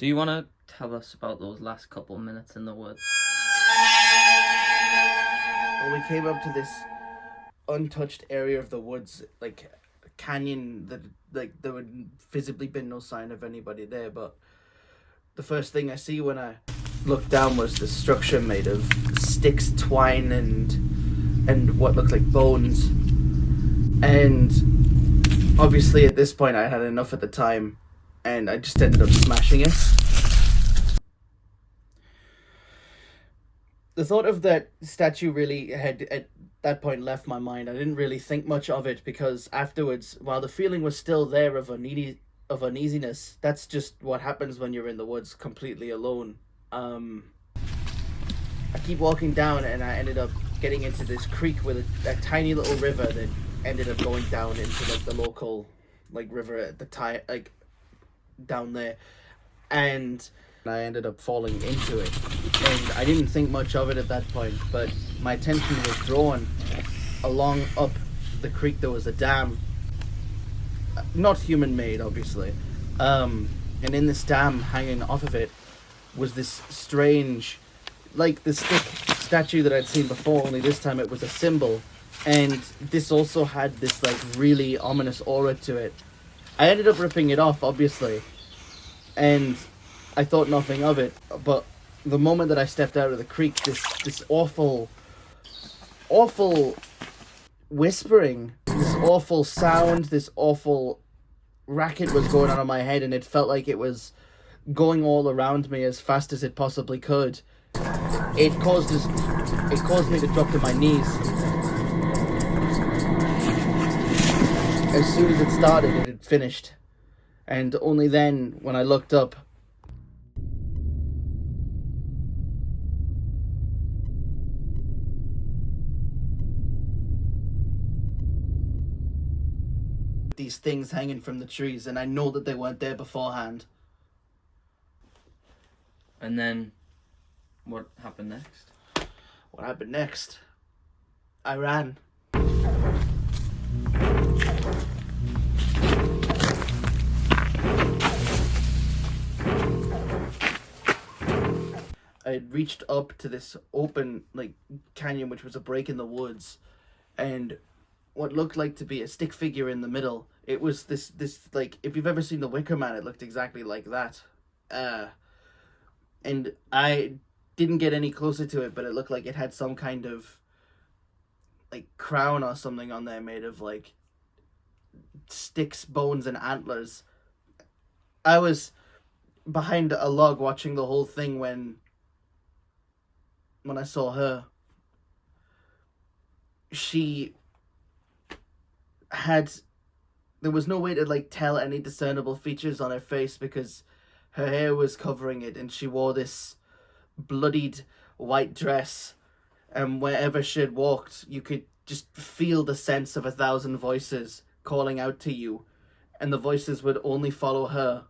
Do you want to tell us about those last couple minutes in the woods? Well, we came up to this untouched area of the woods, like a canyon that, like, there would visibly been no sign of anybody there. But the first thing I see when I look down was this structure made of sticks, twine, and what looked like bones. And obviously, at this point, I had enough at the time, and I just ended up smashing it. The thought of that statue really had, at that point, left my mind. I didn't really think much of it because afterwards, while the feeling was still there of uneasiness, that's just what happens when you're in the woods completely alone. I keep walking down, and I ended up getting into this creek with a tiny little river that ended up going down into like the local river at the down there, and I ended up falling into it. And I didn't think much of it at that point, but my attention was drawn along up the creek. There was a dam, not human made, obviously, and in this dam, hanging off of it, was this strange, like the stick statue that I'd seen before, only this time it was a symbol, and this also had this really ominous aura to it. I ended up ripping it off, obviously, and I thought nothing of it, but the moment that I stepped out of the creek, this awful whispering, this awful sound, this awful racket was going on in my head, and it felt like it was going all around me as fast as it possibly could. It caused me to drop to my knees. As soon as it started, it had finished, and only then, when I looked up, these things hanging from the trees, and I know that they weren't there beforehand. And then, what happened next? What happened next? I ran. I had reached up to this open canyon, which was a break in the woods, and what looked like to be a stick figure in the middle. It was this if you've ever seen The Wicker Man, it looked exactly like that. And I didn't get any closer to it, but it looked like it had some kind of crown or something on there made of sticks, bones, and antlers. I was behind a log watching the whole thing when I saw her. There was no way to tell any discernible features on her face because her hair was covering it, and she wore this bloodied white dress, and wherever she had walked, you could just feel the sense of 1,000 voices calling out to you, and the voices would only follow her.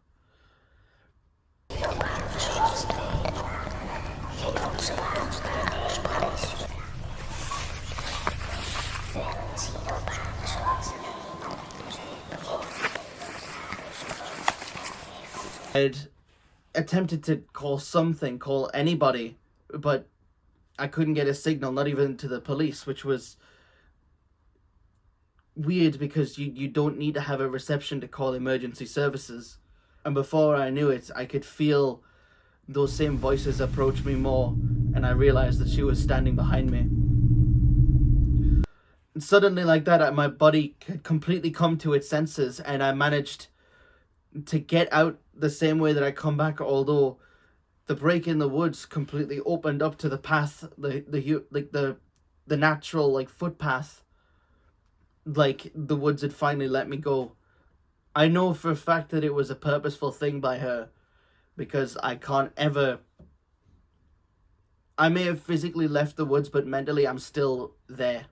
I'd attempted to call anybody, but I couldn't get a signal, not even to the police, which was weird because you don't need to have a reception to call emergency services. And before I knew it, I could feel those same voices approach me more, and I realized that she was standing behind me. And suddenly, like that, my body had completely come to its senses, and I managed to get out the same way that I come back, although the break in the woods completely opened up to the path, the natural footpath. The woods had finally let me go. I know for a fact that it was a purposeful thing by her, because I may have physically left the woods, but mentally I'm still there.